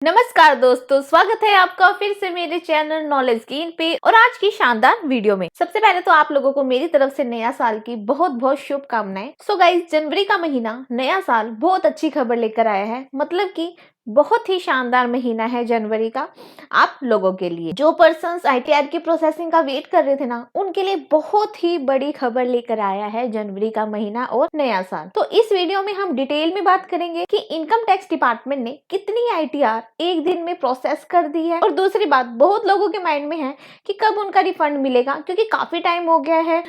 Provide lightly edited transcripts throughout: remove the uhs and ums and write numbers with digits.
नमस्कार दोस्तों, स्वागत है आपका फिर से मेरे चैनल नॉलेज गेन पे। और आज की शानदार वीडियो में सबसे पहले तो आप लोगों को मेरी तरफ से नया साल की बहुत बहुत शुभकामनाएं। सो गाइस, जनवरी का महीना, नया साल बहुत अच्छी खबर लेकर आया है। मतलब कि बहुत ही शानदार महीना है जनवरी का आप लोगों के लिए। जो पर्सन्स आईटीआर की प्रोसेसिंग का वेट कर रहे थे ना, उनके लिए बहुत ही बड़ी खबर लेकर आया है जनवरी का महीना और नया साल। तो इस वीडियो में हम डिटेल में बात करेंगे कि इनकम टैक्स डिपार्टमेंट ने कितनी आईटीआर एक दिन में प्रोसेस कर दी है। और दूसरी बात, बहुत लोगों के माइंड में है कि कब उनका रिफंड मिलेगा, क्योंकि काफी टाइम हो गया है,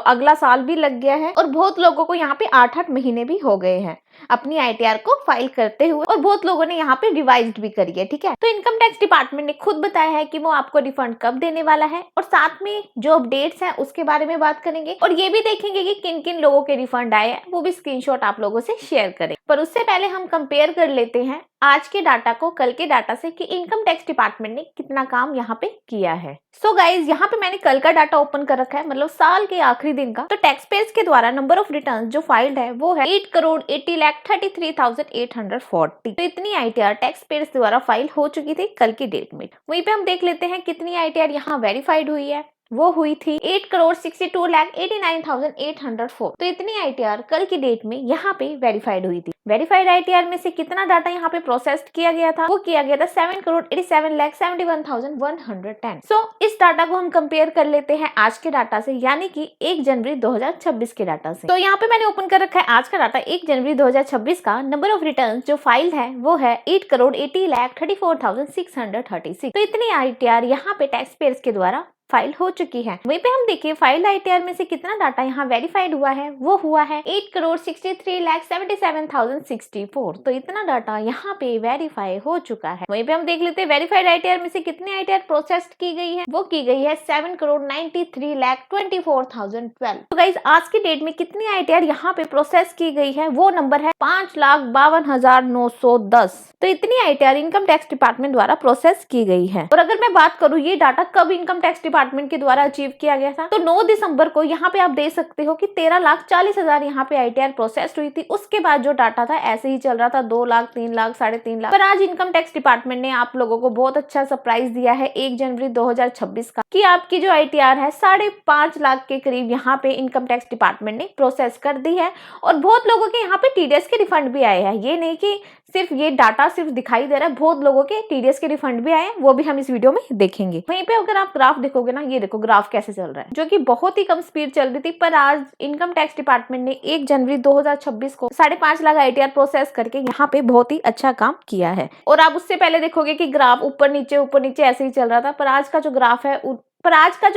अगला साल भी लग गया है और बहुत लोगों को यहाँ पे 8-8 महीने भी हो गए हैं अपनी आईटीआर को फाइल करते हुए, और बहुत लोगों ने यहाँ पे रिवाइज्ड भी करी है। ठीक है, तो इनकम टैक्स डिपार्टमेंट ने खुद बताया है कि वो आपको रिफंड कब देने वाला है, और साथ में जो अपडेट्स हैं उसके बारे में बात करेंगे, और ये भी देखेंगे कि किन किन लोगों के रिफंड आए हैं, वो भी स्क्रीनशॉट आप लोगों से शेयर करें। पर उससे पहले हम कंपेयर कर लेते हैं आज के डाटा को कल के डाटा से कि इनकम टैक्स डिपार्टमेंट ने कितना काम यहाँ पे किया है। सो गाइज, यहाँ पे मैंने कल का डाटा ओपन कर रखा है, मतलब साल के आखिरी दिन का। तो टैक्स पेयर्स के द्वारा नंबर ऑफ रिटर्न जो फाइल्ड है वो है 8,80,33,840। तो इतनी आईटीआर टैक्स पेयर्स द्वारा फाइल हो चुकी थी कल की डेट में। वहीं पे हम देख लेते हैं कितनी आईटीआर यहाँ वेरीफाइड हुई है। वो हुई थी 8,62,89,804। तो इतनी आईटीआर कल की डेट में यहाँ पे वेरीफाइड हुई थी। वेरीफाइड आईटीआर में से कितना डाटा यहाँ पे प्रोसेस्ड किया गया था, वो किया गया था 7,87,71,110। सो इस डाटा को हम कंपेयर कर लेते हैं आज के डाटा से, यानी कि 1 जनवरी 2026 के डाटा से। तो यहाँ पे मैंने ओपन कर रखा है आज का डाटा 1 जनवरी 2026 का। नंबर ऑफ रिटर्न जो फाइल है वो है 8,80,34,636। तो इतनी आईटीआर यहाँ पे टैक्स पेयर्स के द्वारा फाइल हो चुकी है। वहीं पे हम देखिए फाइल आईटीआर में से कितना डाटा यहाँ वेरीफाइड हुआ है, वो हुआ है 8,63,77,064। तो इतना डाटा यहाँ पे वेरीफाई हो चुका है। वहीं पे हम देख लेते हैं वेरीफाइड आईटीआर में से कितनी आईटीआर प्रोसेस्ड की गई है, वो की गई है 7,93,24,012। तो गाइस, आज की डेट में कितनी आईटीआर यहाँ पे प्रोसेस की गई है, वो नंबर है 5,52,910। तो इतनी आईटीआर इनकम टैक्स डिपार्टमेंट द्वारा प्रोसेस की गई है। और अगर मैं बात करूँ ये डाटा कब इनकम टैक्स डिपार्टमेंट के द्वारा अचीव किया गया था, तो 9 दिसंबर को यहाँ पे आप देख सकते हो कि 13,40,000 यहाँ पे आईटीआर प्रोसेस्ड हुई थी। उसके बाद जो डाटा था ऐसे ही चल रहा था, 2 लाख, 3 लाख, 3.5 लाख। पर आज इनकम टैक्स डिपार्टमेंट ने आप लोगों को बहुत अच्छा सरप्राइज दिया है 1 जनवरी 2026 का, कि आपकी जो आईटीआर है 5.5 लाख के करीब यहाँ पे इनकम टैक्स डिपार्टमेंट ने प्रोसेस कर दी है। और बहुत लोगों के यहाँ पे टीडीएस के रिफंड भी आए हैं। ये नहीं कि सिर्फ ये डाटा सिर्फ दिखाई दे रहा है, बहुत लोगों के टीडीएस के रिफंड भी आए हैं, वो भी हम इस वीडियो में देखेंगे। वहीं पे अगर आप ग्राफ देखोगे ना, ये देखो ग्राफ कैसे चल रहा है, जो कि बहुत ही कम स्पीड चल रही थी। पर आज इनकम टैक्स डिपार्टमेंट ने 1 जनवरी 2026 को 5.5 लाख आईटीआर प्रोसेस करके यहाँ पे बहुत ही अच्छा काम किया है। और आप उससे पहले देखोगे कि ग्राफ ऊपर नीचे ऐसे ही चल रहा था। पर आज का जो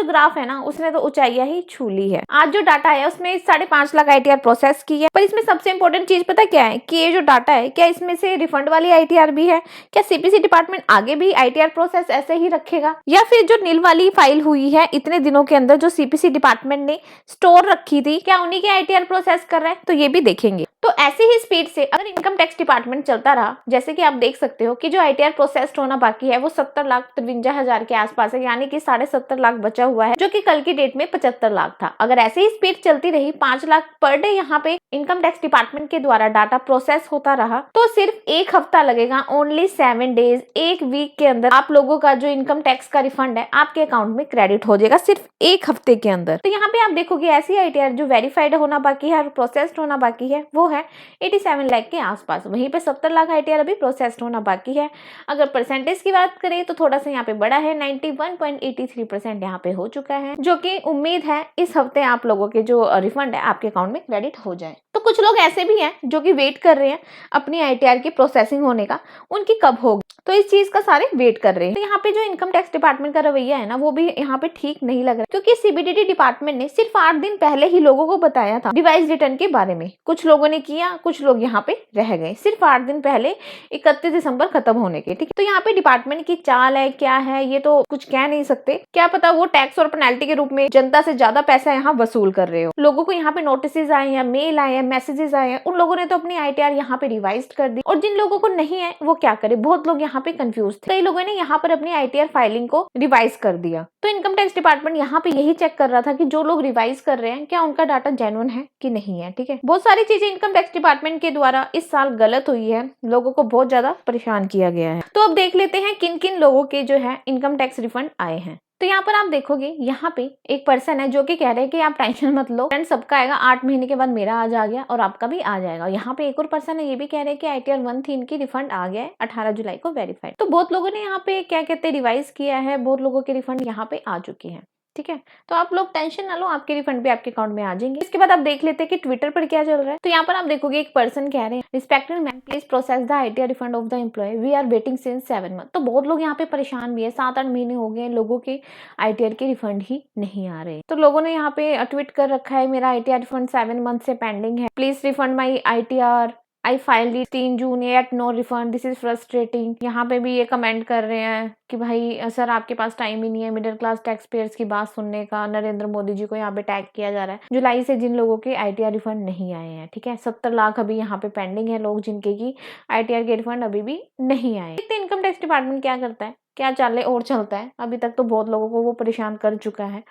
ग्राफ है ना, उसने तो ऊंचाइयां ही छू ली है। आज जो डाटा है उसमें 5.5 लाख आईटीआर प्रोसेस की है। पर इसमें सबसे इंपॉर्टेंट चीज पता क्या है, कि ये जो डाटा है, क्या इसमें से रिफंड वाली आईटीआर भी है? क्या सीपीसी डिपार्टमेंट आगे भी आईटीआर प्रोसेस ऐसे ही रखेगा, या फिर जो नील वाली फाइल हुई है इतने दिनों के अंदर जो सीपीसी डिपार्टमेंट ने स्टोर रखी थी, क्या उन्हीं के आईटीआर प्रोसेस कर रहा है? तो ये भी देखेंगे। तो ऐसी ही स्पीड से अगर इनकम टैक्स डिपार्टमेंट चलता रहा, जैसे कि आप देख सकते हो कि जो आईटीआर प्रोसेस्ड होना बाकी है वो 70,53,000 के आसपास है, यानी कि 70.5 लाख बचा हुआ है, जो कि कल की डेट में 75 लाख था। अगर ऐसे ही स्पीड चलती रही, 5 लाख पर डे यहाँ पे इनकम टैक्स डिपार्टमेंट के द्वारा डाटा प्रोसेस होता रहा, तो सिर्फ 1 हफ्ता लगेगा, ओनली 7 डेज, 1 वीक के अंदर आप लोगों का जो इनकम टैक्स का रिफंड है आपके अकाउंट में क्रेडिट हो जाएगा, सिर्फ 1 हफ्ते के अंदर। तो यहाँ पे आप देखोगे ऐसी आईटीआर जो वेरीफाइड होना बाकी है और प्रोसेस्ड होना बाकी है वो है 87 लाख के आसपास। वहीं पे 70 लाख आईटीआर अभी प्रोसेस्ड होना बाकी है। अगर परसेंटेज की बात करें तो थोड़ा सा यहाँ पे बड़ा है, 91.83% यहाँ पे हो चुका है, जो कि उम्मीद है इस हफ्ते आप लोगों के जो रिफंड है आपके अकाउंट में क्रेडिट हो जाए। तो कुछ लोग ऐसे भी हैं जो कि वेट कर रहे हैं अपनी आईटीआर की प्रोसेसिंग होने का, उनकी कब होगी, तो इस चीज का सारे वेट कर रहे हैं। तो यहाँ पे जो इनकम टैक्स डिपार्टमेंट का रवैया है ना, वो भी यहाँ पे ठीक नहीं लग रहा, क्योंकि सीबीडीटी डिपार्टमेंट ने सिर्फ 8 दिन पहले ही लोगों को बताया था रिवाइज रिटर्न के बारे में। कुछ लोगों ने किया, कुछ लोग यहाँ पे रह गए, सिर्फ 8 दिन पहले 31 दिसंबर खत्म होने के। ठीक है, तो यहाँ पे डिपार्टमेंट की चाल है क्या है ये तो कुछ कह नहीं सकते। क्या पता वो टैक्स और पेनल्टी के रूप में जनता से ज्यादा पैसा यहाँ वसूल कर रहे हो। लोगों को यहाँ पे नोटिस आए या मेल आए हैं, मैसेजेस आए हैं, उन लोगों ने तो अपनी ITR यहाँ पे रिवाइज कर दी, और जिन लोगों को नहीं है वो क्या करे, बहुत लोग यहाँ पे कंफ्यूज थे। कई लोगों ने यहाँ पर अपनी ITR फाइलिंग को रिवाइज कर दिया। तो इनकम टैक्स डिपार्टमेंट यहाँ पे यही चेक कर रहा था कि जो लोग रिवाइज कर रहे हैं क्या उनका डाटा जेन्युइन है कि नहीं है। ठीक है, बहुत सारी चीजें इनकम टैक्स डिपार्टमेंट के द्वारा इस साल गलत हुई है, लोगों को बहुत ज्यादा परेशान किया गया है। तो अब देख लेते हैं किन किन लोगों के जो है इनकम टैक्स रिफंड आए हैं। तो यहाँ पर आप देखोगे, यहाँ पे एक पर्सन है जो कि कह रहे हैं कि आप टेंशन मत लो फ्रेंड, सबका आएगा 8 महीने के बाद, मेरा आज आ गया और आपका भी आ जाएगा। यहाँ पे एक और पर्सन है, ये भी कह रहे हैं कि ITR 1 थी, इनकी रिफंड आ गया है 18 जुलाई को वेरीफाइड। तो बहुत लोगों ने यहाँ पे क्या कहते हैं रिवाइज किया है, बहुत लोगों के रिफंड यहाँ पे आ चुकी है। ठीक है, तो आप लोग टेंशन ना लो, आपके रिफंड भी आपके अकाउंट में आ जाएंगे। इसके बाद आप देख लेते हैं कि ट्विटर पर क्या चल रहा है। तो यहाँ पर आप देखोगे एक पर्सन कह रहे हैं, respected ma'am please process the ITR refund of the employ, we are waiting since 7 month. तो बहुत लोग यहाँ पे परेशान भी है, 7-8 महीने हो गए लोगों के ITR के रिफंड ही नहीं आ रहे। तो लोगों ने यहाँ पे ट्वीट कर रखा है, मेरा ITR रिफंड 7 मंथ से पेंडिंग है, please refund my ITR, I filed 3 June at no refund, this is frustrating. यहाँ पे भी ये कमेंट कर रहे हैं कि भाई सर आपके पास टाइम ही नहीं है मिडिल क्लास टैक्स पेयर्स की बात सुनने का। नरेंद्र मोदी जी को यहाँ पे टैग किया जा रहा है जुलाई से जिन लोगों के ITR रिफंड नहीं आए हैं। ठीक है, 70 लाख अभी यहाँ पे पेंडिंग है लोग जिनके की ITR के रिफंड अभी भी नहीं आए। इनकम टैक्स डिपार्टमेंट क्या करता है, क्या चाले और चलता है। अभी तक तो बहुत लोगों को वो परेशान कर चुका है,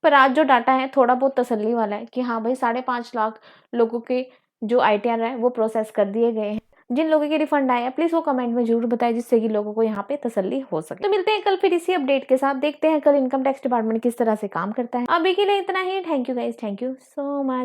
पर आज जो डाटा है थोड़ा बहुत तसल्ली वाला है कि हाँ भाई 5.5 लाख लोगों के जो ITR है वो प्रोसेस कर दिए गए हैं। जिन लोगों के रिफंड आए हैं प्लीज वो कमेंट में जरूर बताएं, जिससे कि लोगों को यहाँ पे तसल्ली हो सके। तो मिलते हैं कल फिर इसी अपडेट के साथ, देखते हैं कल इनकम टैक्स डिपार्टमेंट किस तरह से काम करता है। अभी के लिए इतना ही, thank you guys, thank you so much.